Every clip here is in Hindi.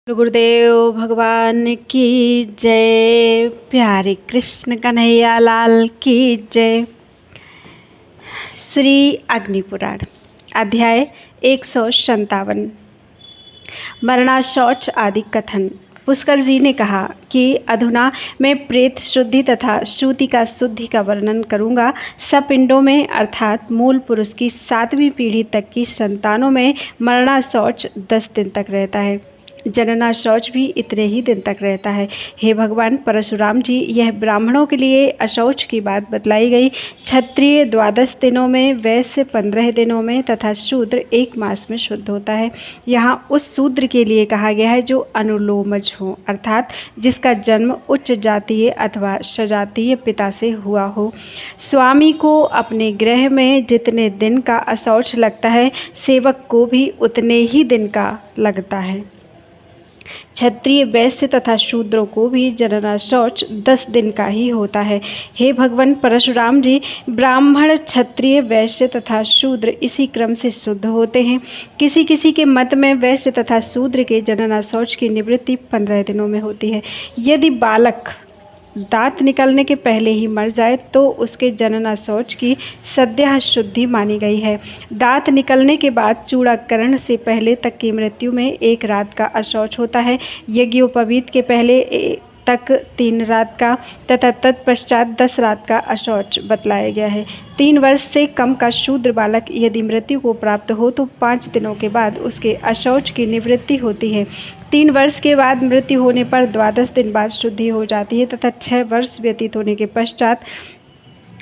गुरुदेव भगवान की जय। प्यारे कृष्ण कन्हैया लाल की जय। श्री अग्नि पुराण अध्याय 157 मरना शौच आदि कथन। पुष्कर जी ने कहा कि अधुना मैं प्रेत शुद्धि तथा श्रुतिका शुद्धि का वर्णन करूंगा। सपिंडों में अर्थात मूल पुरुष की 7वीं पीढ़ी तक की संतानों में मरना शौच 10 दिन तक रहता है, जनना शौच भी इतने ही दिन तक रहता है। हे भगवान परशुराम जी, यह ब्राह्मणों के लिए अशौच की बात बतलाई गई। क्षत्रिय 12 दिनों में, वैश्य 15 दिनों में तथा शूद्र 1 मास में शुद्ध होता है। यहाँ उस शूद्र के लिए कहा गया है जो अनुलोमज हो, अर्थात जिसका जन्म उच्च जातीय अथवा सजातीय पिता से हुआ हो। स्वामी को अपने गृह में जितने दिन का अशौच लगता है, सेवक को भी उतने ही दिन का लगता है। क्षत्रिय, वैश्य तथा शूद्रों को भी जनना शौच 10 दिन का ही होता है। हे भगवान परशुराम जी, ब्राह्मण, क्षत्रिय, वैश्य तथा शूद्र इसी क्रम से शुद्ध होते हैं। किसी किसी के मत में वैश्य तथा शूद्र के जनना शौच की निवृत्ति 15 दिनों में होती है। यदि बालक दांत निकलने के पहले ही मर जाए तो उसके जनना शौच की सद्यः शुद्धि मानी गई है। दांत निकलने के बाद चूड़ाकरण से पहले तक की मृत्यु में 1 रात का अशौच होता है। यज्ञोपवीत के पहले तक 3 रात का तथा तत्पश्चात 10 रात का अशौच बतलाया गया है। 3 वर्ष से कम का शूद्र बालक यदि मृत्यु को प्राप्त हो तो 5 दिनों के बाद उसके अशौच की निवृत्ति होती है। 3 वर्ष के बाद मृत्यु होने पर 12 दिन बाद शुद्धि हो जाती है तथा 6 वर्ष व्यतीत होने के पश्चात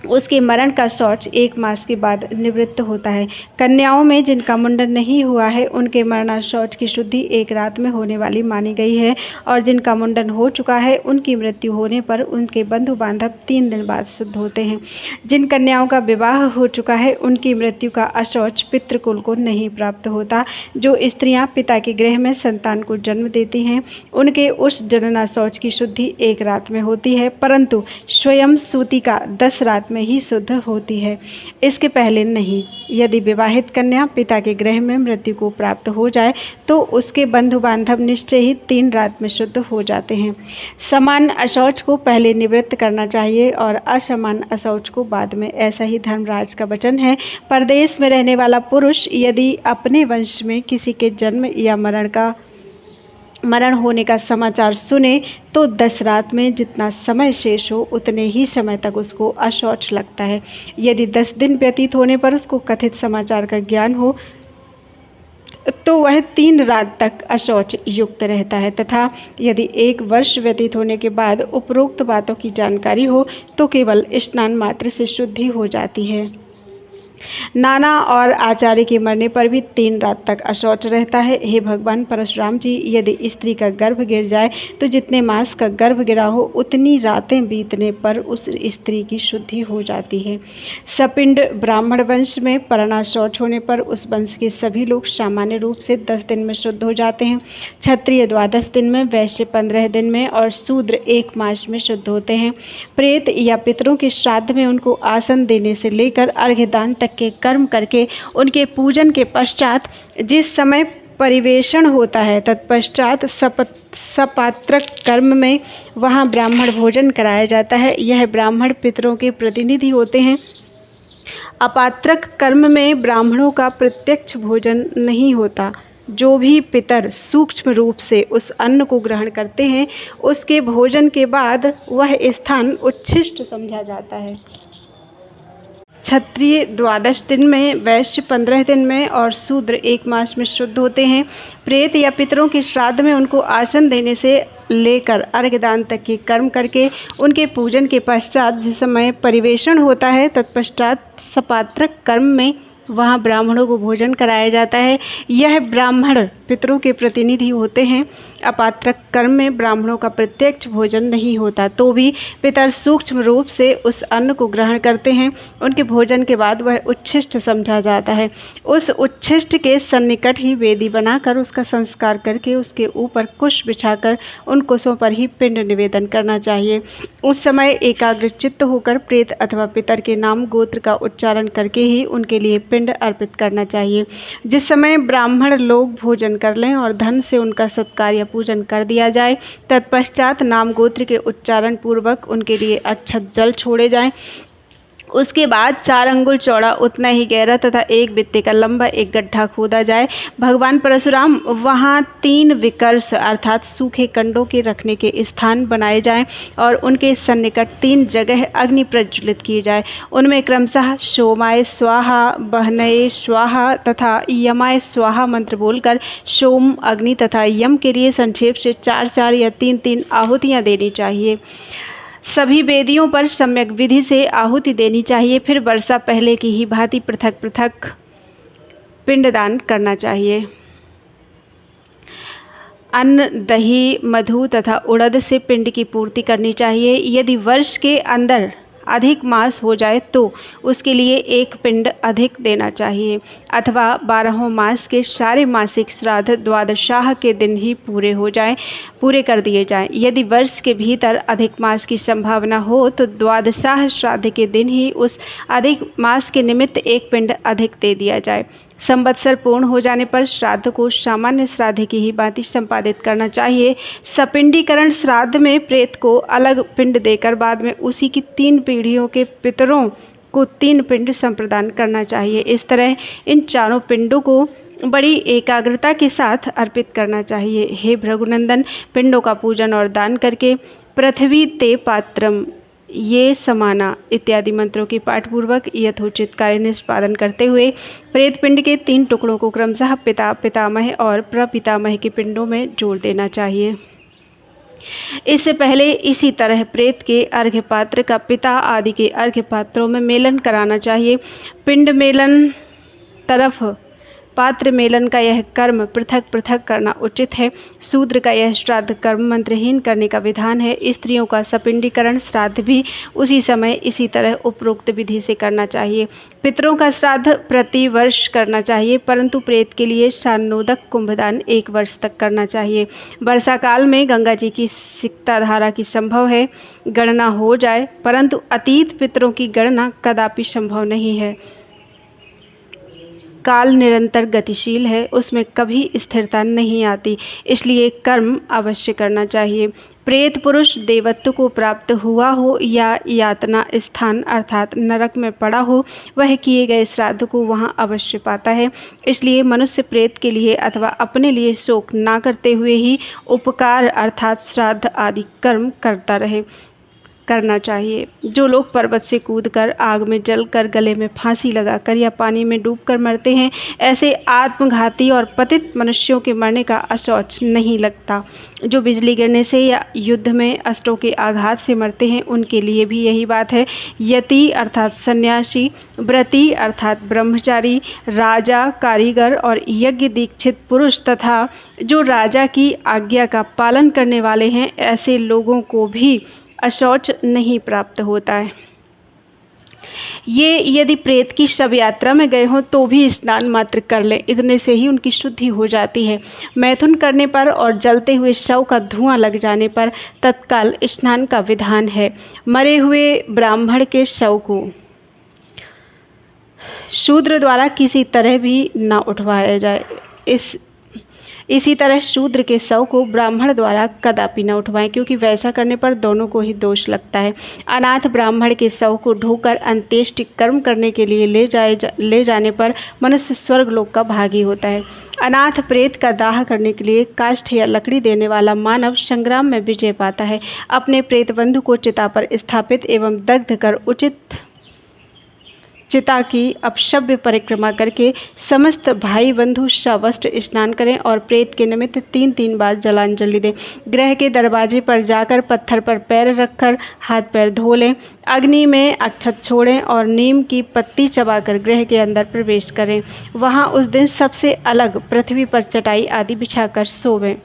उसके मरण का शौच 1 मास के बाद निवृत्त होता है। कन्याओं में जिनका मुंडन नहीं हुआ है उनके मरना शौच की शुद्धि 1 रात में होने वाली मानी गई है, और जिनका मुंडन हो चुका है उनकी मृत्यु होने पर उनके बंधु बांधव 3 दिन बाद शुद्ध होते हैं। जिन कन्याओं का विवाह हो चुका है उनकी मृत्यु का अशौच पितृकुल को नहीं प्राप्त होता। जो स्त्रियां पिता के गृह में संतान को जन्म देती हैं उनके उस जनना शौच की शुद्धि 1 रात में होती है, परंतु स्वयं सूतिका 10 रात में ही शुद्ध होती है, इसके पहले नहीं। यदि विवाहित कन्या पिता के गृह में मृत्यु को प्राप्त हो जाए तो उसके बंधु बांधव निश्चय ही 3 रात में शुद्ध हो जाते हैं। समान अशौच को पहले निवृत्त करना चाहिए और असमान अशौच को बाद में, ऐसा ही धर्मराज का वचन है। परदेश में रहने वाला पुरुष यदि अपने वंश में किसी के जन्म या मरण होने का समाचार सुने तो 10 रात में जितना समय शेष हो उतने ही समय तक उसको अशौच लगता है। यदि 10 दिन व्यतीत होने पर उसको कथित समाचार का ज्ञान हो तो वह 3 रात तक अशौच युक्त रहता है, तथा यदि 1 वर्ष व्यतीत होने के बाद उपरोक्त बातों की जानकारी हो तो केवल स्नान मात्र से शुद्धि हो जाती है। नाना और आचार्य के मरने पर भी 3 रात तक अशौच रहता है। हे भगवान परशुराम जी, यदि स्त्री का गर्भ गिर जाए तो जितने मास का गर्भ गिरा हो उतनी रातें बीतने पर उस स्त्री की शुद्धि हो जाती है। सपिंड ब्राह्मण वंश में परना शौच होने पर उस वंश के सभी लोग सामान्य रूप से 10 दिन में शुद्ध हो जाते हैं। क्षत्रिय 12 दिन में, वैश्य 15 दिन में और शूद्र 1 मास में शुद्ध होते हैं। प्रेत या पितरों के श्राद्ध में उनको आसन देने से लेकर अर्घ्यदान तक के कर्म करके उनके पूजन के पश्चात जिस समय परिवेषण होता है तत्पश्चात सपात्रक कर्म में वहां ब्राह्मण भोजन कराया जाता है। यह ब्राह्मण पितरों के प्रतिनिधि होते हैं। अपात्रक कर्म में ब्राह्मणों का प्रत्यक्ष भोजन नहीं होता। जो भी पितर सूक्ष्म रूप से उस अन्न को ग्रहण करते हैं उसके भोजन के बाद वह स्थान उच्छिष्ट समझा जाता है। क्षत्रिय 12 दिन में, वैश्य 15 दिन में और शूद्र 1 मास में शुद्ध होते हैं। प्रेत या पितरों के श्राद्ध में उनको आसन देने से लेकर अर्घ्यदान तक के कर्म करके उनके पूजन के पश्चात जिस समय परिवेषण होता है तत्पश्चात सपात्रक कर्म में वहाँ ब्राह्मणों को भोजन कराया जाता है। यह ब्राह्मण पितरों के प्रतिनिधि होते हैं। अपात्रक कर्म में ब्राह्मणों का प्रत्यक्ष भोजन नहीं होता तो भी पितर सूक्ष्म रूप से उस अन्न को ग्रहण करते हैं। उनके भोजन के बाद वह उच्छिष्ट समझा जाता है। उस उच्छिष्ट के सन्निकट ही वेदी बनाकर उसका संस्कार करके उसके ऊपर कुश बिछाकर उन कुशों पर ही पिंड निवेदन करना चाहिए। उस समय एकाग्र चित्त होकर प्रेत अथवा पितर के नाम गोत्र का उच्चारण करके ही उनके लिए पिंड अर्पित करना चाहिए। जिस समय ब्राह्मण लोग भोजन कर लें और धन से उनका सत्कार या पूजन कर दिया जाए, तत्पश्चात नाम गोत्र के उच्चारण पूर्वक उनके लिए अक्षत जल छोड़े जाएं। उसके बाद 4 अंगुल चौड़ा, उतना ही गहरा तथा 1 बित्ते का लंबा एक गड्ढा खोदा जाए। भगवान परशुराम वहां 3 विकर्ष अर्थात सूखे कंडों के रखने के स्थान बनाए जाएं और उनके सन्निकट 3 जगह अग्नि प्रज्वलित की जाए। उनमें क्रमशः सोमाय स्वाहा, बहनये स्वाहा तथा यमाय स्वाहा मंत्र बोलकर सोम, अग्नि तथा यम के लिए संक्षेप से 4-4 या 3-3 आहुतियाँ देनी चाहिए। सभी वेदियों पर सम्यक विधि से आहुति देनी चाहिए। फिर वर्षा पहले की ही भांति पृथक पृथक पिंडदान करना चाहिए। अन्न, दही, मधु तथा उड़द से पिंड की पूर्ति करनी चाहिए। यदि वर्ष के अंदर अधिक मास हो जाए तो उसके लिए 1 पिंड अधिक देना चाहिए, अथवा 12 मास के सारे मासिक श्राद्ध द्वादशाह के दिन ही पूरे कर दिए जाएं। यदि वर्ष के भीतर अधिक मास की संभावना हो तो द्वादशाह श्राद्ध के दिन ही उस अधिक मास के निमित्त 1 पिंड अधिक दे दिया जाए। संवत्सर पूर्ण हो जाने पर श्राद्ध को सामान्य श्राद्ध की ही भांति संपादित करना चाहिए। सपिंडीकरण श्राद्ध में प्रेत को अलग पिंड देकर बाद में उसी की 3 पीढ़ियों के पितरों को 3 पिंड संप्रदान करना चाहिए। इस तरह इन चारों पिंडों को बड़ी एकाग्रता के साथ अर्पित करना चाहिए। हे भृगुनंदन, पिंडों का पूजन और दान करके पृथ्वी ते पात्रम ये समाना इत्यादि मंत्रों की पाठपूर्वक यथोचित कार्य निष्पादन करते हुए प्रेत पिंड के 3 टुकड़ों को क्रमशः पिता, पितामह और प्रपितामह के पिंडों में जोड़ देना चाहिए। इससे पहले इसी तरह प्रेत के अर्घ्य पात्र का पिता आदि के अर्घ्य पात्रों में मेलन कराना चाहिए। पिंड मेलन तरफ पात्र मेलन का यह कर्म पृथक पृथक करना उचित है। शूद्र का यह श्राद्ध कर्म मंत्रहीन करने का विधान है। स्त्रियों का सपिंडीकरण श्राद्ध भी उसी समय इसी तरह उपरोक्त विधि से करना चाहिए। पितरों का श्राद्ध प्रति वर्ष करना चाहिए, परंतु प्रेत के लिए शानोदक कुंभदान 1 वर्ष तक करना चाहिए। वर्षा काल में गंगा जी की सिक्ता धारा की संभव है गणना हो जाए, परंतु अतीत पितरों की गणना कदापि संभव नहीं है। काल निरंतर गतिशील है, उसमें कभी स्थिरता नहीं आती, इसलिए कर्म अवश्य करना चाहिए। प्रेत पुरुष देवत्व को प्राप्त हुआ हो या यातना स्थान अर्थात नरक में पड़ा हो, वह किए गए श्राद्ध को वहाँ अवश्य पाता है। इसलिए मनुष्य प्रेत के लिए अथवा अपने लिए शोक ना करते हुए ही उपकार अर्थात श्राद्ध आदि कर्म करना चाहिए। जो लोग पर्वत से कूदकर, आग में जलकर, गले में फांसी लगाकर या पानी में डूबकर मरते हैं, ऐसे आत्मघाती और पतित मनुष्यों के मरने का अशौच नहीं लगता। जो बिजली गिरने से या युद्ध में अस्त्रों के आघात से मरते हैं, उनके लिए भी यही बात है। यति अर्थात सन्यासी, व्रती अर्थात ब्रह्मचारी, राजा, कारीगर और यज्ञ दीक्षित पुरुष तथा जो राजा की आज्ञा का पालन करने वाले हैं, ऐसे लोगों को भी अशौच नहीं प्राप्त होता है। ये यदि प्रेत की शव यात्रा में गए हों तो भी स्नान मात्र कर लें, इतने से ही उनकी शुद्धि हो जाती है। मैथुन करने पर और जलते हुए शव का धुआं लग जाने पर तत्काल स्नान का विधान है। मरे हुए ब्राह्मण के शव को शूद्र द्वारा किसी तरह भी न उठवाया जाए। इसी तरह शूद्र के शव को ब्राह्मण द्वारा कदापि न उठवाएं, क्योंकि वैसा करने पर दोनों को ही दोष लगता है। अनाथ ब्राह्मण के शव को ढोकर अंत्येष्टि कर्म करने के लिए ले जाने पर मनुष्य स्वर्गलोक का भागी होता है। अनाथ प्रेत का दाह करने के लिए काष्ठ या लकड़ी देने वाला मानव संग्राम में विजय पाता है। अपने प्रेत बंधु को चिता पर स्थापित एवं दग्ध कर उचित चिता की अपशव्य परिक्रमा करके समस्त भाई बंधु सवस्त्र स्नान करें और प्रेत के निमित्त 3-3 बार जलांजलि दें। गृह के दरवाजे पर जाकर पत्थर पर पैर रखकर हाथ पैर धो लें। अग्नि में अक्षत छोड़ें और नीम की पत्ती चबाकर गृह के अंदर प्रवेश करें। वहां उस दिन सबसे अलग पृथ्वी पर चटाई आदि बिछाकर सोवें।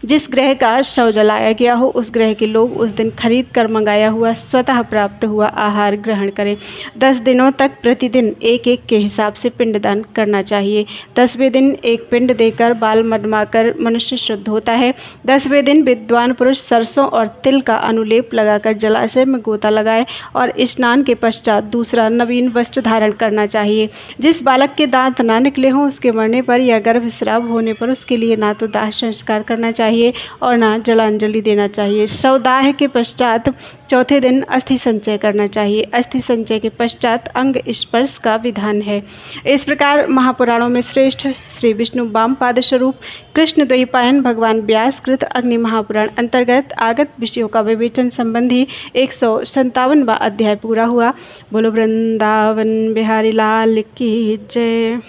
जिस ग्रह का शव जलाया गया हो उस ग्रह के लोग उस दिन खरीद कर मंगाया हुआ स्वतः प्राप्त हुआ आहार ग्रहण करें। 10 दिनों तक प्रतिदिन एक एक के हिसाब से पिंडदान करना चाहिए। 10वें दिन एक पिंड देकर बाल मडमाकर मनुष्य शुद्ध होता है। 10वें दिन विद्वान पुरुष सरसों और तिल का अनुलेप लगाकर जलाशय में गोता लगाए और स्नान के पश्चात दूसरा नवीन वस्त्र धारण करना चाहिए। जिस बालक के दांत ना निकले हों उसके मरने पर या गर्भस्राव होने पर उसके लिए ना तो दाह संस्कार करना चाहिए और ना जलांजलि देना चाहिए। शवदाह के पश्चात चौथे दिन अस्थि संचय करना चाहिए। अस्थि संचय के पश्चात अंग स्पर्श का विधान है। इस प्रकार महापुराणों में श्रेष्ठ श्री विष्णु वामपाद स्वरूप कृष्ण द्वैपायन भगवान व्यास कृत अग्नि महापुराण अंतर्गत आगत विषयों का विवेचन संबंधी 157वां अध्याय पूरा हुआ। बोलो वृंदावन बिहारी लाल की जय।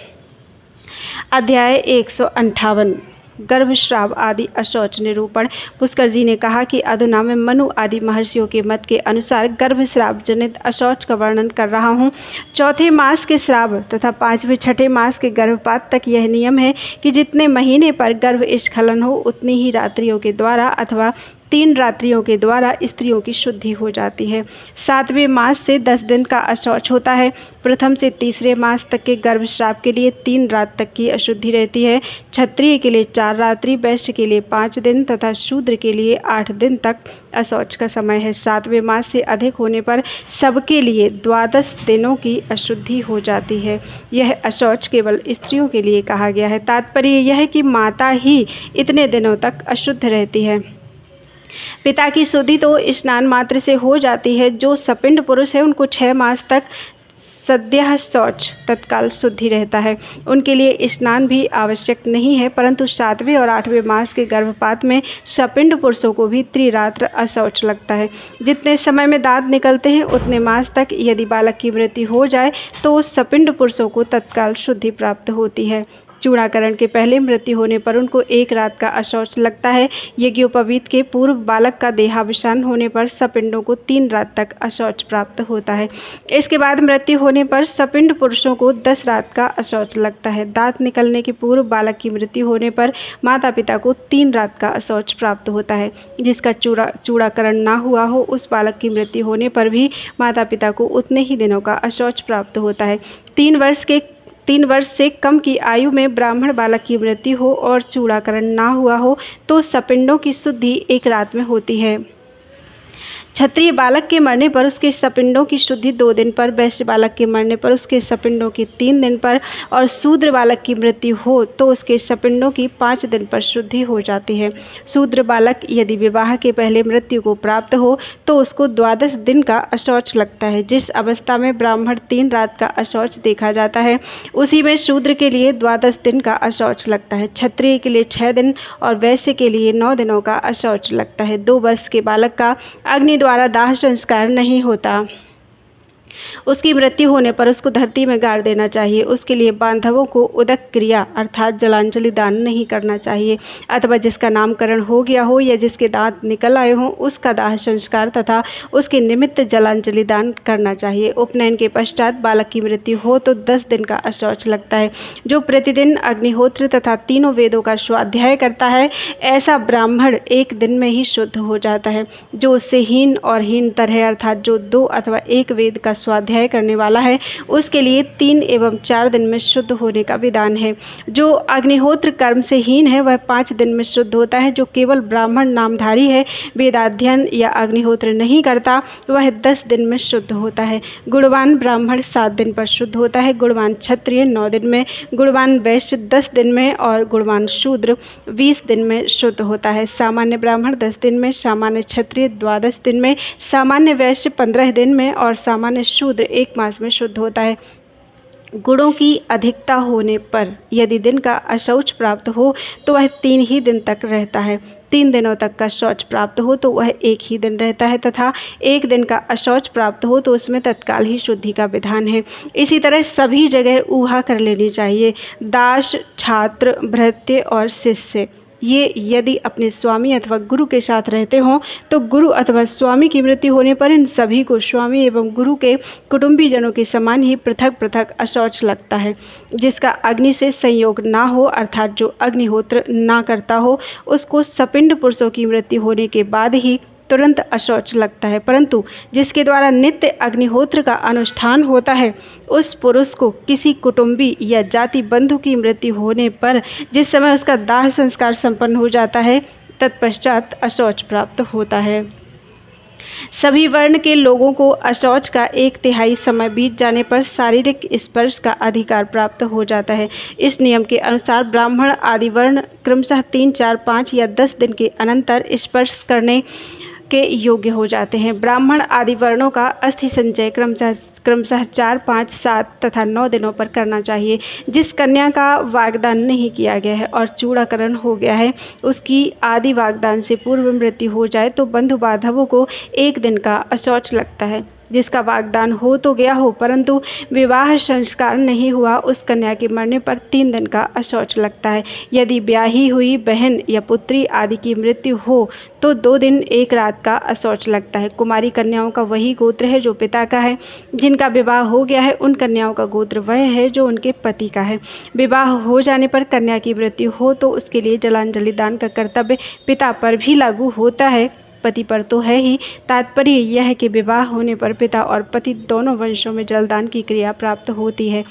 अध्याय 158 गर्भस्राव आदि अशौच निरूपण। पुष्कर जी ने कहा कि अधुना मैं मनु आदि महर्षियों के मत के अनुसार गर्भस्राव जनित अशौच का वर्णन कर रहा हूँ। चौथे मास के स्राव तथा 5वें छठे मास के गर्भपात तक यह नियम है कि जितने महीने पर गर्भ स्खलन हो उतनी ही रात्रियों के द्वारा अथवा 3 रात्रियों के द्वारा स्त्रियों की शुद्धि हो जाती है। 7वें मास से 10 दिन का अशौच होता है। प्रथम से तीसरे मास तक के गर्भस्राव के लिए 3 रात तक की अशुद्धि रहती है। क्षत्रिय के लिए 4 रात्रि, वैश्य के लिए 5 दिन तथा शूद्र के लिए 8 दिन तक अशौच का समय है। 7वें मास से अधिक होने पर सबके लिए 12 दिनों की अशुद्धि हो जाती है। यह अशौच केवल स्त्रियों के लिए कहा गया है। तात्पर्य यह है कि माता ही इतने दिनों तक अशुद्ध रहती है। पिता की शुद्धि तो स्नान मात्र से हो जाती है। जो सपिंड पुरुष है उनको 6 मास तक सद्यः शौच तत्काल शुद्धि रहता है। उनके लिए स्नान भी आवश्यक नहीं है, परंतु 7वें और 8वें मास के गर्भपात में सपिंड पुरुषों को भी त्रिरात्र अशौच लगता है। जितने समय में दांत निकलते हैं उतने मास तक यदि बालक की मृत्यु हो जाए तो उस सपिंड पुरुषों को तत्काल शुद्धि प्राप्त होती है। चूड़ाकरण के पहले मृत्यु होने पर उनको 1 रात का अशौच लगता है। यज्ञोपवीत के पूर्व बालक का देहावसान होने पर सपिंडों को 3 रात तक अशौच प्राप्त होता है। इसके बाद मृत्यु होने पर सपिंड पुरुषों को 10 रात का अशौच लगता है। दांत निकलने के पूर्व बालक की मृत्यु होने पर माता पिता को 3 रात का अशौच प्राप्त होता है। जिसका चूड़ाकरण ना हुआ हो उस बालक की मृत्यु होने पर भी माता पिता को उतने ही दिनों का अशौच प्राप्त होता है। 3 वर्ष से कम की आयु में ब्राह्मण बालक की मृत्यु हो और चूड़ाकरण ना हुआ हो तो सपिंडों की शुद्धि 1 रात में होती है। क्षत्रिय बालक के मरने पर उसके सपिंडों की शुद्धि 2 दिन पर, वैश्य बालक के मरने पर उसके सपिंडों की 3 दिन पर और शूद्र बालक की मृत्यु हो तो उसके सपिंडों की 5 दिन पर शुद्धि हो जाती है। शूद्र बालक यदि विवाह के पहले मृत्यु को प्राप्त हो तो उसको 12 दिन का अशौच लगता है। जिस अवस्था में ब्राह्मण 3 रात का अशौच देखा जाता है उसी में शूद्र के लिए 12 दिन का अशौच लगता है। क्षत्रिय के लिए 6 दिन और वैश्य के लिए 9 दिनों का अशौच लगता है। 2 वर्ष के बालक का अग्नि द्वारा दाह संस्कार नहीं होता। उसकी मृत्यु होने पर उसको धरती में गाड़ देना चाहिए। उसके लिए बांधवों को उदक क्रिया अर्थात जलांजलि दान नहीं करना चाहिए, अथवा जिसका नामकरण हो गया हो या जिसके दांत निकल आए हों उसका दाह संस्कार तथा उसके निमित्त जलांजलि दान करना चाहिए। उपनयन के पश्चात बालक की मृत्यु हो तो 10 दिन का अशौच लगता है। जो प्रतिदिन अग्निहोत्र तथा तीनों वेदों का स्वाध्याय करता है ऐसा ब्राह्मण 1 दिन में ही शुद्ध हो जाता है। जो उससे हीन और हीनतर है अर्थात जो 2 अथवा 1 वेद का स्वाध्याय करने वाला है उसके लिए 3 एवं 4 दिन में शुद्ध होने का विधान है। जो अग्निहोत्र कर्म से हीन है वह 5 दिन में शुद्ध होता है। जो केवल ब्राह्मण नामधारी है, वेदाध्ययन या अग्निहोत्र नहीं करता, वह 10 दिन में शुद्ध होता है। गुणवान ब्राह्मण 7 दिन पर शुद्ध होता है, गुणवान क्षत्रिय 9 दिन में, गुणवान वैश्य 10 दिन में और गुणवान शूद्र 20 दिन में शुद्ध होता है। सामान्य ब्राह्मण 10 दिन में, सामान्य क्षत्रिय 12 दिन में, सामान्य वैश्य 15 दिन में और सामान्य शूद्र 1 मास में शुद्ध होता है। गुणों की अधिकता होने पर यदि दिन का अशौच प्राप्त हो तो वह 3 ही दिन तक रहता है। 3 दिनों तक का शौच प्राप्त हो तो वह 1 ही दिन रहता है तथा 1 दिन का अशौच प्राप्त हो तो उसमें तत्काल ही शुद्धि का विधान है। इसी तरह सभी जगह ऊहा कर लेनी चाहिए। दास, छात्र, भृत्य और शिष्य ये यदि अपने स्वामी अथवा गुरु के साथ रहते हों तो गुरु अथवा स्वामी की मृत्यु होने पर इन सभी को स्वामी एवं गुरु के कुटुंबीजनों के समान ही पृथक पृथक अशौच लगता है। जिसका अग्नि से संयोग ना हो अर्थात जो अग्निहोत्र ना करता हो उसको सपिंड पुरुषों की मृत्यु होने के बाद ही तुरंत अशौच लगता है, परंतु जिसके द्वारा नित्य अग्निहोत्र का अनुष्ठान होता है उस पुरुष को किसी कुटुंबी या जाति बंधु की मृत्यु होने पर जिस समय उसका दाह संस्कार संपन्न हो जाता है तत्पश्चात अशौच प्राप्त होता है। सभी वर्ण के लोगों को अशौच का 1/3 समय बीत जाने पर शारीरिक स्पर्श का अधिकार प्राप्त हो जाता है। इस नियम के अनुसार ब्राह्मण आदि वर्ण क्रमशः 3, 4, 5 या 10 दिन के अनंतर स्पर्श करने के योग्य हो जाते हैं। ब्राह्मण आदि वर्णों का अस्थि संचय क्रमशः 4, 5, 7 तथा 9 दिनों पर करना चाहिए। जिस कन्या का वागदान नहीं किया गया है और चूड़ाकरण हो गया है उसकी आदि वागदान से पूर्व मृत्यु हो जाए तो बंधु बांधवों को 1 दिन का अशौच लगता है। जिसका वागदान हो तो गया हो परंतु विवाह संस्कार नहीं हुआ उस कन्या के मरने पर 3 दिन का अशौच लगता है। यदि ब्याही हुई बहन या पुत्री आदि की मृत्यु हो तो 2 दिन 1 रात का अशौच लगता है। कुमारी कन्याओं का वही गोत्र है जो पिता का है। जिनका विवाह हो गया है उन कन्याओं का गोत्र वह है जो उनके पति का है। विवाह हो जाने पर कन्या की मृत्यु हो तो उसके लिए जलांजलि दान का कर्तव्य पिता पर भी लागू होता है, पति पर तो है ही। तात्पर्य यह है कि विवाह होने पर पिता और पति दोनों वंशों में जलदान की क्रिया प्राप्त होती है।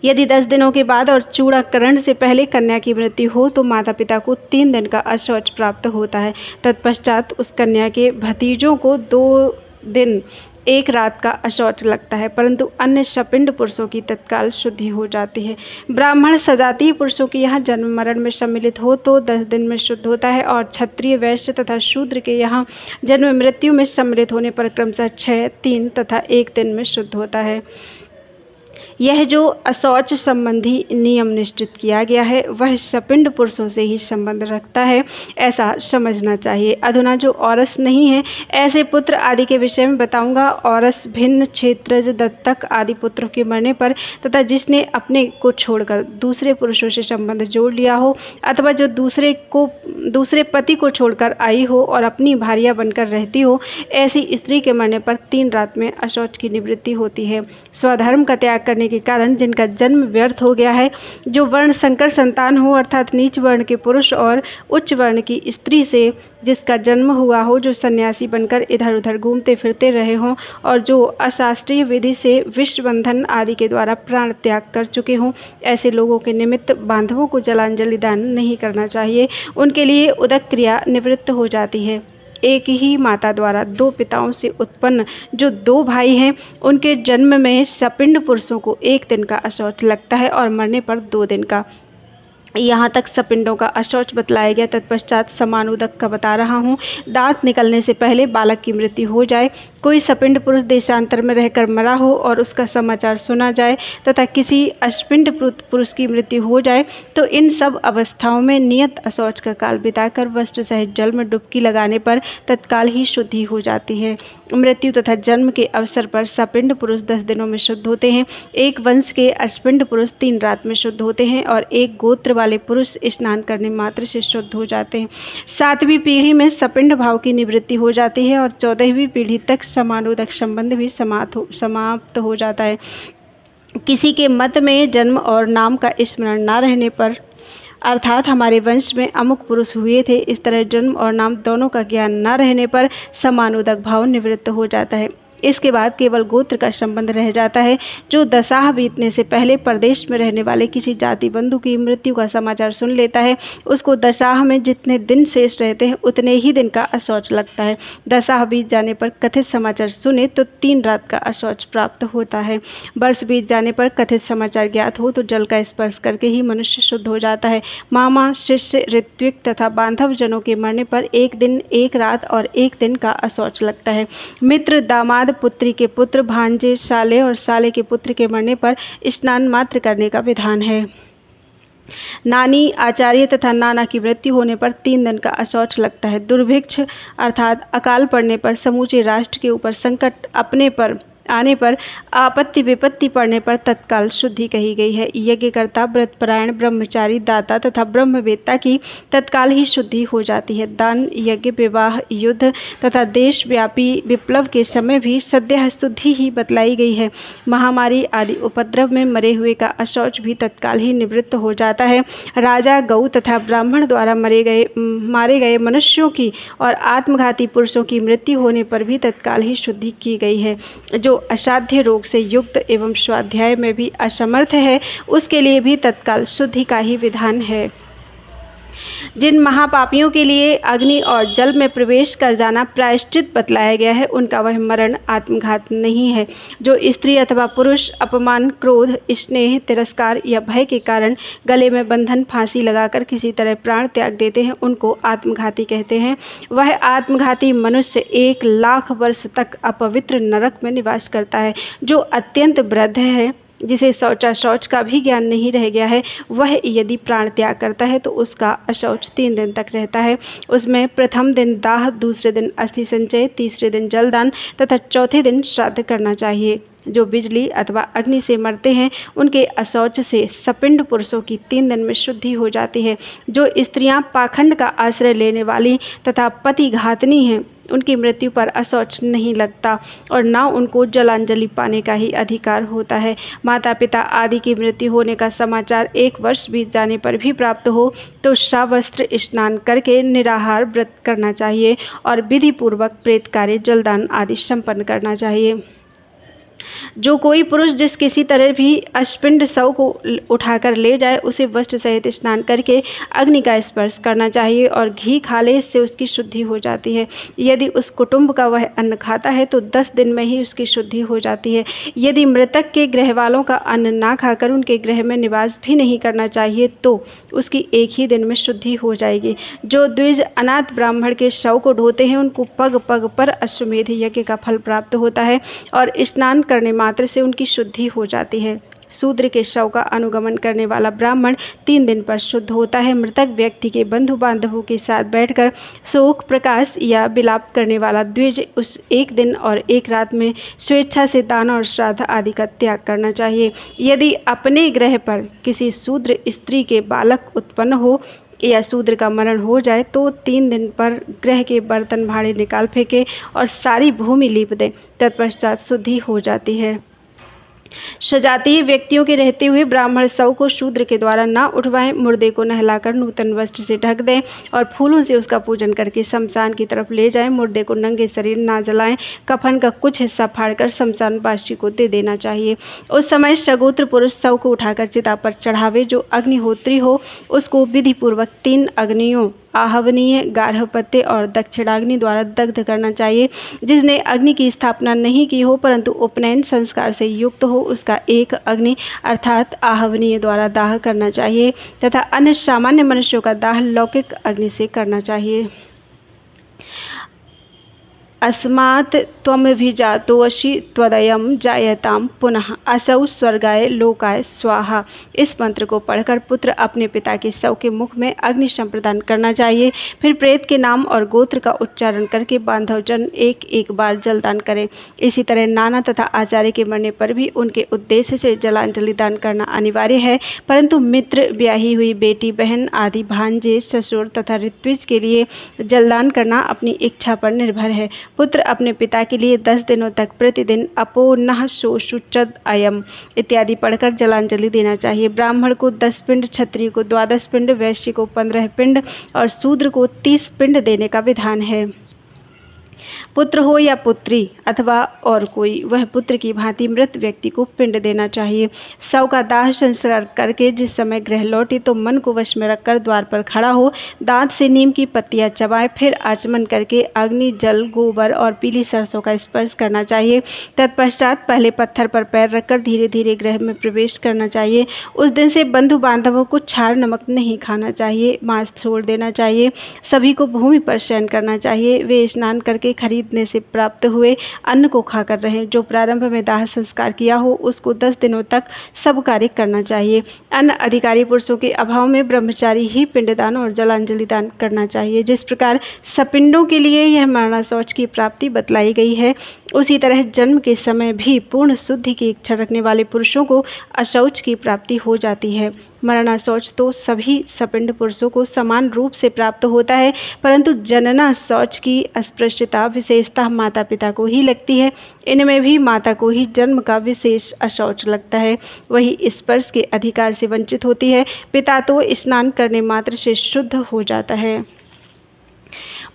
यदि 10 दिनों के बाद और चूड़ाकरण से पहले कन्या की मृत्यु हो तो माता पिता को 3 दिन का अशौच प्राप्त होता है। तत्पश्चात उस कन्या के भतीजों को 2 दिन 1 रात का अशौच लगता है, परंतु अन्य सपिंड पुरुषों की तत्काल शुद्धि हो जाती है। ब्राह्मण सजातीय पुरुषों के यहाँ जन्म मरण में सम्मिलित हो तो 10 दिन में शुद्ध होता है और क्षत्रिय वैश्य तथा शूद्र के यहाँ जन्म मृत्यु में सम्मिलित होने पर क्रमशः 6, 3 तथा 1 दिन में शुद्ध होता है। यह जो अशौच संबंधी नियम निश्चित किया गया है वह सपिंड पुरुषों से ही संबंध रखता है, ऐसा समझना चाहिए। अधुना जो औरस नहीं है ऐसे पुत्र आदि के विषय में बताऊंगा। औरस भिन्न क्षेत्रज दत्तक आदि पुत्रों के मरने पर तथा जिसने अपने को छोड़कर दूसरे पुरुषों से संबंध जोड़ लिया हो अथवा जो दूसरे पति को छोड़कर आई हो और अपनी भार्या बनकर रहती हो ऐसी स्त्री के मरने पर 3 रात में अशौच की निवृत्ति होती है। स्वधर्म का त्याग करने के कारण जिनका जन्म व्यर्थ हो गया है, जो वर्ण संकर संतान हो अर्थात नीच वर्ण के पुरुष और उच्च वर्ण की स्त्री से जिसका जन्म हुआ हो, जो सन्यासी बनकर इधर उधर घूमते फिरते रहे हों और जो अशास्त्रीय विधि से विषबंधन आदि के द्वारा प्राण त्याग कर चुके हों, ऐसे लोगों के निमित्त बांधवों को जलांजलि दान नहीं करना चाहिए। उनके लिए उदक क्रिया निवृत्त हो जाती है। एक ही माता द्वारा 2 पिताओं से उत्पन्न जो 2 भाई हैं उनके जन्म में सपिंड पुरुषों को 1 दिन का अशौच लगता है और मरने पर 2 दिन का। यहाँ तक सपिंडों का अशौच बतलाया गया। तत्पश्चात समान उदक का बता रहा हूँ। दांत निकलने से पहले बालक की मृत्यु हो जाए, कोई सपिंड पुरुष देशांतर में रहकर मरा हो और उसका समाचार सुना जाए तथा किसी अश्पिंड पुरुष की मृत्यु हो जाए तो इन सब अवस्थाओं में नियत अशौच का काल बिताकर वस्त्र सहित जल में डुबकी लगाने पर तत्काल ही शुद्धि हो जाती है। मृत्यु तथा जन्म के अवसर पर सपिंड पुरुष 10 दिनों में शुद्ध होते हैं। एक वंश के अश्पिंड पुरुष 3 रात में शुद्ध होते हैं और एक गोत्र वाले पुरुष स्नान करने मात्र से शुद्ध हो जाते हैं। 7वीं पीढ़ी में सपिंड भाव की निवृत्ति हो जाती है और 14वीं पीढ़ी तक समानोदक संबंध भी समाप्त हो जाता है। किसी के मत में जन्म और नाम का स्मरण न रहने पर अर्थात हमारे वंश में अमुक पुरुष हुए थे, इस तरह जन्म और नाम दोनों का ज्ञान न रहने पर समानोदक भाव निवृत्त हो जाता है। इसके बाद केवल गोत्र का संबंध रह जाता है। जो दशाह बीतने से पहले प्रदेश में रहने वाले किसी जाति बंधु की मृत्यु का समाचार सुन लेता है उसको दशाह में जितने दिन शेष रहते हैं उतने ही दिन का अशौच लगता है। दशाह बीत जाने पर कथित समाचार सुने तो 3 रात का अशौच प्राप्त होता है। वर्ष बीत जाने पर कथित समाचार ज्ञात हो तो जल का स्पर्श करके ही मनुष्य शुद्ध हो जाता है। मामा, शिष्य, ऋत्विक तथा बांधव जनों के मरने पर 1 दिन 1 रात और 1 दिन का अशौच लगता है। मित्र, दामाद, पुत्री के पुत्र, भांजे, साले और साले के पुत्र के मरने पर स्नान मात्र करने का विधान है। नानी, आचार्य तथा नाना की मृत्यु होने पर 3 दिन का अशौच लगता है। दुर्भिक्ष अर्थात अकाल पड़ने पर समूचे राष्ट्र के ऊपर संकट अपने पर आने पर, आपत्ति विपत्ति पड़ने पर तत्काल शुद्धि कही गई है। यज्ञकर्ता, व्रतपरायण, ब्रह्मचारी, दाता तथा ब्रह्मवेत्ता की तत्काल ही शुद्धि हो जाती है। दान, यज्ञ, विवाह, युद्ध तथा देशव्यापी विप्लव के समय भी सद्यः शुद्धि ही बतलाई गई है। महामारी आदि उपद्रव में मरे हुए का अशौच भी तत्काल ही निवृत्त हो जाता है। राजा, गौ तथा ब्राह्मण द्वारा मारे गए मनुष्यों की और आत्मघाती पुरुषों की मृत्यु होने पर भी तत्काल ही शुद्धि की गई है। जो असाध्य रोग से युक्त एवं स्वाध्याय में भी असमर्थ है, उसके लिए भी तत्काल शुद्धि का ही विधान है। जिन महापापियों के लिए अग्नि और जल में प्रवेश कर जाना प्रायश्चित बतलाया गया है, उनका वह मरण आत्मघात नहीं है। जो स्त्री अथवा पुरुष अपमान, क्रोध, स्नेह, तिरस्कार या भय के कारण गले में बंधन, फांसी लगाकर किसी तरह प्राण त्याग देते हैं, उनको आत्मघाती कहते हैं। वह आत्मघाती मनुष्य 1,00,000 वर्ष तक अपवित्र नरक में निवास करता है। जो अत्यंत वृद्ध है, जिसे शौच का भी ज्ञान नहीं रह गया है, वह यदि प्राण त्याग करता है तो उसका अशौच 3 दिन तक रहता है। उसमें प्रथम दिन दाह, दूसरे दिन अस्थि संचय, तीसरे दिन जलदान तथा चौथे दिन श्राद्ध करना चाहिए। जो बिजली अथवा अग्नि से मरते हैं, उनके अशौच से सपिंड पुरुषों की 3 दिन में शुद्धि हो जाती है। जो स्त्रियां पाखंड का आश्रय लेने वाली तथा पति घातनी हैं, उनकी मृत्यु पर अशौच नहीं लगता और न उनको जलांजलि पाने का ही अधिकार होता है। माता पिता आदि की मृत्यु होने का समाचार 1 वर्ष बीत जाने पर भी प्राप्त हो तो सवस्त्र स्नान करके निराहार व्रत करना चाहिए और विधि पूर्वक प्रेत कार्य, जलदान आदि संपन्न करना चाहिए। जो कोई पुरुष जिस किसी तरह भी अश्पिंड शव को उठाकर ले जाए, उसे वस्त्र सहित स्नान करके अग्नि का स्पर्श करना चाहिए और घी खाले से उसकी शुद्धि हो जाती है। यदि उस कुटुंब का वह अन्न खाता है तो 10 दिन में ही उसकी शुद्धि हो जाती है। यदि मृतक के गृह वालों का अन्न ना खाकर उनके गृह में निवास भी नहीं करना चाहिए तो उसकी 1 ही दिन में शुद्धि हो जाएगी। जो द्विज अनाथ ब्राह्मण के शव को ढोते हैं, उनको पग पग पर अश्वमेध यज्ञ का फल प्राप्त होता है और स्नान करने मात्र से उनकी शुद्धि हो जाती है। शूद्र के शव का अनुगमन करने वाला ब्राह्मण 3 दिन पर शुद्ध होता है। मृतक व्यक्ति के बंधु बांधवों के साथ बैठकर शोक प्रकाश या विलाप करने वाला द्विज उस 1 दिन और 1 रात में स्वेच्छा से दान और श्राद्ध आदि का त्याग करना चाहिए। यदि अपने ग्रह पर किसी शूद्र स्त्री के बालक उत्पन्न हो या शूद्र का मरण हो जाए तो 3 दिन पर ग्रह के बर्तन भाड़े निकाल फेंके और सारी भूमि लीप दें, तत्पश्चात शुद्धि हो जाती है। सजातीय व्यक्तियों के रहते हुए ब्राह्मण शव को शूद्र के द्वारा ना उठवाएं। मुर्दे को नहलाकर नूतन वस्त्र से ढक दें और फूलों से उसका पूजन करके शमशान की तरफ ले जाएं। मुर्दे को नंगे शरीर ना जलाएं। कफन का कुछ हिस्सा फाड़कर शमशानवासी को दे देना चाहिए। उस समय सगोत्र पुरुष शव को उठाकर चिता पर चढ़ावे। जो अग्निहोत्री हो उसको विधि पूर्वक 3 अग्नियों आहवनीय, गार्हपत्य और दक्षिणाग्नि द्वारा दग्ध करना चाहिए। जिसने अग्नि की स्थापना नहीं की हो परंतु उपनयन संस्कार से युक्त हो, उसका 1 अग्नि अर्थात आहवनीय द्वारा दाह करना चाहिए तथा अन्य सामान्य मनुष्यों का दाह लौकिक अग्नि से करना चाहिए। अस्मात् त्वमभिजातोऽसि त्वदयं जायताम पुनः असौ स्वर्गाय लोकाय स्वाहा। इस मंत्र को पढ़कर पुत्र अपने पिता के शव के मुख में अग्नि संप्रदान करना चाहिए। फिर प्रेत के नाम और गोत्र का उच्चारण करके बांधवजन 1-1 बार जलदान करें। इसी तरह नाना तथा आचार्य के मरने पर भी उनके उद्देश्य से जलांजलि दान करना अनिवार्य है, परंतु मित्र, ब्याही हुई बेटी, बहन आदि, भांजे, ससुर तथा ऋत्विज के लिए जलदान करना अपनी इच्छा पर निर्भर है। पुत्र अपने पिता के लिए 10 दिनों तक प्रतिदिन अपो नः शोषुचद अयम इत्यादि पढ़कर जलांजलि देना चाहिए। ब्राह्मण को 10 पिंड, क्षत्रिय को 12 पिंड, वैश्य को 15 पिंड और शूद्र को 30 पिंड देने का विधान है। पुत्र हो या पुत्री अथवा और कोई, वह पुत्र की भांति मृत व्यक्ति को पिंड देना चाहिए। शव का दाह संस्कार करके जिस समय गृह लौटे तो मन को वश में रखकर द्वार पर खड़ा हो, दांत से नीम की पत्तियां चबाएं, फिर आचमन करके अग्नि, जल, गोबर और पीली सरसों का स्पर्श करना चाहिए। तत्पश्चात पहले पत्थर पर पैर रखकर धीरे धीरे गृह में प्रवेश करना चाहिए। उस दिन से बंधु बांधवों को छार नमक नहीं खाना चाहिए, मांस छोड़ देना चाहिए। सभी को भूमि पर शयन करना चाहिए। वे स्नान करके के खरीदने से प्राप्त हुए अन्न को खाकर रहें। जो प्रारंभ में दाह संस्कार किया हो उसको 10 दिनों तक सब कार्य करना चाहिए। अन्य अधिकारी पुरुषों के अभाव में ब्रह्मचारी ही पिंडदान और जलांजलि दान करना चाहिए। जिस प्रकार सपिंडों के लिए यह मरणा शौच की प्राप्ति बतलाई गई है, उसी तरह जन्म के समय भी पूर्ण शुद्धि की इच्छा रखने वाले पुरुषों को अशौच की प्राप्ति हो जाती है। मरणा शौच तो सभी सपिंड पुरुषों को समान रूप से प्राप्त होता है, परंतु जनना शौच की अस्पृश्यता विशेषतः माता पिता को ही लगती है। इनमें भी माता को ही जन्म का विशेष अशौच लगता है, वही स्पर्श के अधिकार से वंचित होती है। पिता तो स्नान करने मात्र से शुद्ध हो जाता है।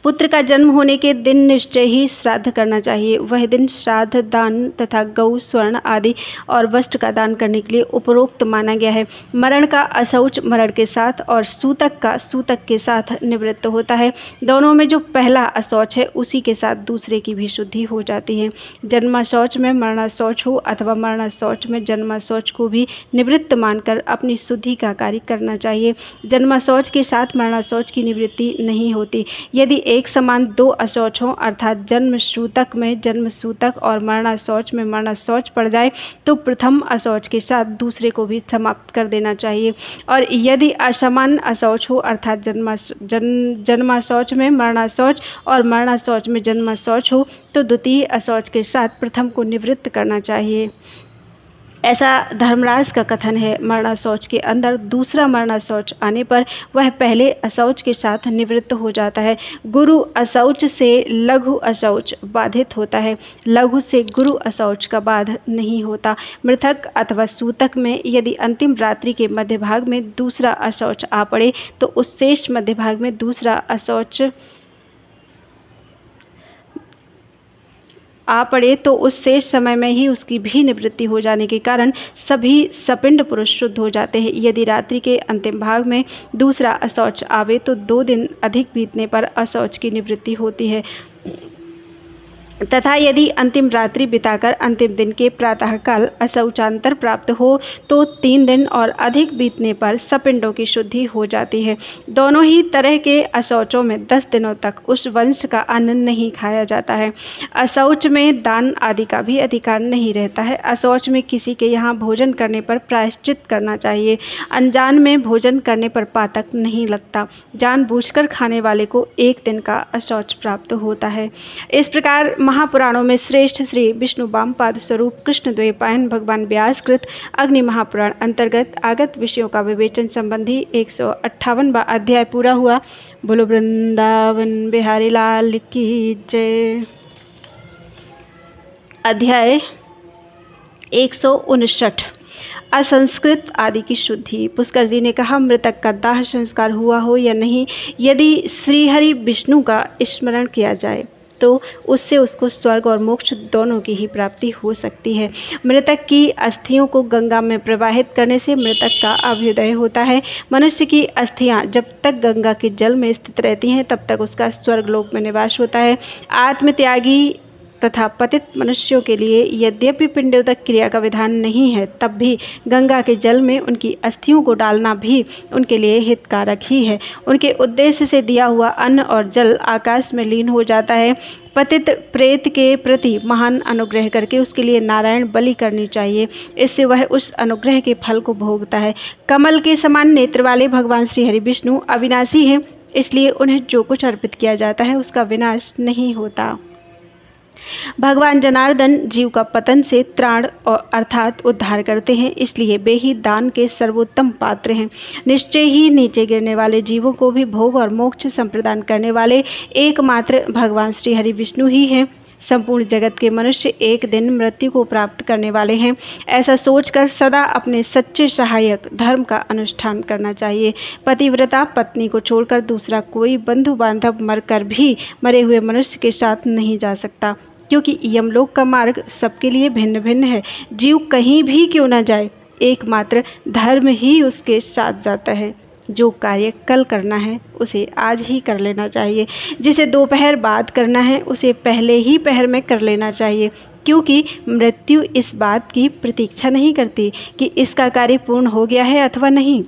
पुत्र का जन्म होने के दिन निश्चय ही श्राद्ध करना चाहिए। वह दिन श्राद्ध, दान तथा गौ, स्वर्ण आदि और वस्त्र का दान करने के लिए उपरोक्त माना गया है। मरण का अशौच मरण के साथ और सूतक का सूतक के साथ निवृत्त होता है। दोनों में जो पहला अशौच है उसी के साथ दूसरे की भी शुद्धि हो जाती है। जन्मा शौच में मरणा शौच हो अथवा मरणा शौच में जन्मा शौच को भी निवृत्त मानकर अपनी शुद्धि का कार्य करना चाहिए। जन्मा शौच के साथ मरणा शौच की निवृत्ति नहीं होती। यदि एक समान 2 अशौच हों, अर्थात जन्म सूतक में जन्म सूतक और मरणा शौच में मरणा शौच पड़ जाए तो प्रथम अशौच के साथ दूसरे को भी समाप्त कर देना चाहिए। और यदि असमान अशौच हो, अर्थात जन्मा शौच में मरणा शौच और मरणा शौच में जन्मा शौच हो, तो द्वितीय अशौच के साथ प्रथम को निवृत्त करना चाहिए। ऐसा धर्मराज का कथन है। मरणा शौच के अंदर दूसरा मरणा शौच आने पर वह पहले अशौच के साथ निवृत्त हो जाता है। गुरु अशौच से लघु अशौच बाधित होता है, लघु से गुरु अशौच का बाध नहीं होता। मृतक अथवा सूतक में यदि अंतिम रात्रि के मध्य भाग में दूसरा अशौच आ पड़े तो उस शेष मध्य भाग में दूसरा अशौच आ पड़े तो उस शेष समय में ही उसकी भी निवृत्ति हो जाने के कारण सभी सपिंड पुरुष शुद्ध हो जाते हैं। यदि रात्रि के अंतिम भाग में दूसरा अशौच आवे तो 2 दिन अधिक बीतने पर अशौच की निवृत्ति होती है, तथा यदि अंतिम रात्रि बिताकर अंतिम दिन के प्रातःकाल अशौचांतर प्राप्त हो तो 3 दिन और अधिक बीतने पर सपिंडों की शुद्धि हो जाती है। दोनों ही तरह के अशौचों में 10 दिनों तक उस वंश का अन्न नहीं खाया जाता है। अशौच में दान आदि का भी अधिकार नहीं रहता है। अशौच में किसी के यहाँ भोजन करने पर प्रायश्चित करना चाहिए। अनजान में भोजन करने पर पातक नहीं लगता। जानबूझकर खाने वाले को 1 दिन का अशौच प्राप्त होता है। इस प्रकार महापुराणों में श्रेष्ठ श्री विष्णु वामपाद स्वरूप कृष्ण द्वैपायन भगवान व्यास कृत अग्नि महापुराण अंतर्गत आगत विषयों का विवेचन संबंधी 158वां अध्याय पूरा हुआ। बोलो वृंदावन बिहारी लाल की जय। अध्याय 159 असंस्कृत आदि की शुद्धि। पुष्कर जी ने कहा, मृतक का दाह संस्कार हुआ हो या नहीं, यदि श्रीहरि विष्णु का स्मरण किया जाए तो उससे उसको स्वर्ग और मोक्ष दोनों की ही प्राप्ति हो सकती है। मृतक की अस्थियों को गंगा में प्रवाहित करने से मृतक का अभ्युदय होता है। मनुष्य की अस्थियां जब तक गंगा के जल में स्थित रहती हैं तब तक उसका स्वर्गलोक में निवास होता है। आत्मत्यागी तथा पतित मनुष्यों के लिए यद्यपि पिंडोदक क्रिया का विधान नहीं है, तब भी गंगा के जल में उनकी अस्थियों को डालना भी उनके लिए हितकारक ही है। उनके उद्देश्य से दिया हुआ अन्न और जल आकाश में लीन हो जाता है। पतित प्रेत के प्रति महान अनुग्रह करके उसके लिए नारायण बलि करनी चाहिए, इससे वह उस अनुग्रह के फल को भोगता है। कमल के समान नेत्र वाले भगवान श्री हरि विष्णु अविनाशी हैं, इसलिए उन्हें जो कुछ अर्पित किया जाता है उसका विनाश नहीं होता। भगवान जनार्दन जीव का पतन से त्राण और अर्थात उद्धार करते हैं, इसलिए वे ही दान के सर्वोत्तम पात्र हैं। निश्चय ही नीचे गिरने वाले जीवों को भी भोग और मोक्ष संप्रदान करने वाले एकमात्र भगवान श्री हरि विष्णु ही हैं। संपूर्ण जगत के मनुष्य एक दिन मृत्यु को प्राप्त करने वाले हैं, ऐसा सोचकर सदा अपने सच्चे सहायक धर्म का अनुष्ठान करना चाहिए। पतिव्रता पत्नी को छोड़कर दूसरा कोई बंधु बांधव मरकर भी मरे हुए मनुष्य के साथ नहीं जा सकता, क्योंकि यमलोक का मार्ग सबके लिए भिन्न भिन्न है। जीव कहीं भी क्यों न जाए, एकमात्र धर्म ही उसके साथ जाता है। जो कार्य कल करना है उसे आज ही कर लेना चाहिए, जिसे दोपहर बाद करना है उसे पहले ही पहर में कर लेना चाहिए, क्योंकि मृत्यु इस बात की प्रतीक्षा नहीं करती कि इसका कार्य पूर्ण हो गया है अथवा नहीं।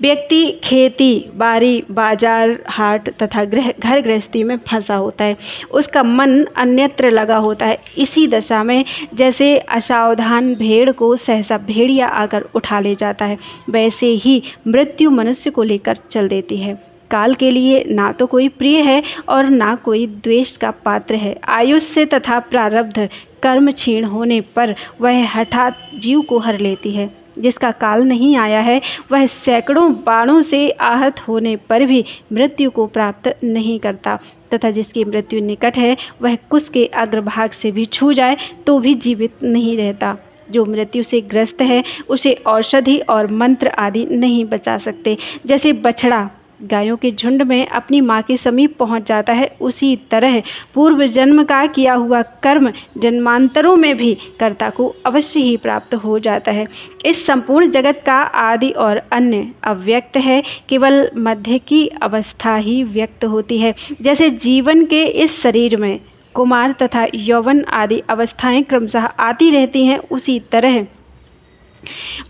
व्यक्ति खेती बाड़ी बाजार हाट तथा घर गृहस्थी में फंसा होता है, उसका मन अन्यत्र लगा होता है। इसी दशा में जैसे असावधान भेड़ को सहसा भेड़िया आकर उठा ले जाता है, वैसे ही मृत्यु मनुष्य को लेकर चल देती है। काल के लिए ना तो कोई प्रिय है और ना कोई द्वेष का पात्र है। आयुष्य तथा प्रारब्ध कर्म क्षीण होने पर वह हठात जीव को हर लेती है। जिसका काल नहीं आया है वह सैकड़ों बाणों से आहत होने पर भी मृत्यु को प्राप्त नहीं करता, तथा जिसकी मृत्यु निकट है वह कुश के अग्रभाग से भी छू जाए तो भी जीवित नहीं रहता। जो मृत्यु से ग्रस्त है उसे औषधि और मंत्र आदि नहीं बचा सकते। जैसे बछड़ा गायों के झुंड में अपनी माँ के समीप पहुँच जाता है, उसी तरह पूर्व जन्म का किया हुआ कर्म जन्मांतरों में भी कर्ता को अवश्य ही प्राप्त हो जाता है। इस संपूर्ण जगत का आदि और अन्य अव्यक्त है, केवल मध्य की अवस्था ही व्यक्त होती है। जैसे जीवन के इस शरीर में कुमार तथा यौवन आदि अवस्थाएं क्रमशः आती रहती हैं, उसी तरह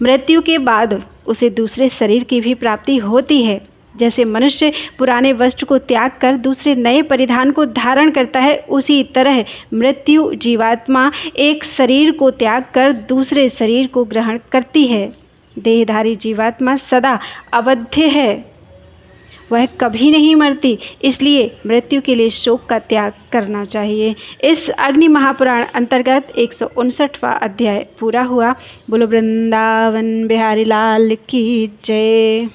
मृत्यु के बाद उसे दूसरे शरीर की भी प्राप्ति होती है। जैसे मनुष्य पुराने वस्त्र को त्याग कर दूसरे नए परिधान को धारण करता है, उसी तरह मृत्यु जीवात्मा एक शरीर को त्याग कर दूसरे शरीर को ग्रहण करती है। देहधारी जीवात्मा सदा अबद्ध है, वह कभी नहीं मरती, इसलिए मृत्यु के लिए शोक का त्याग करना चाहिए। इस अग्नि महापुराण अंतर्गत 159वां अध्याय पूरा हुआ। बोलो वृंदावन बिहारी लाल की जय।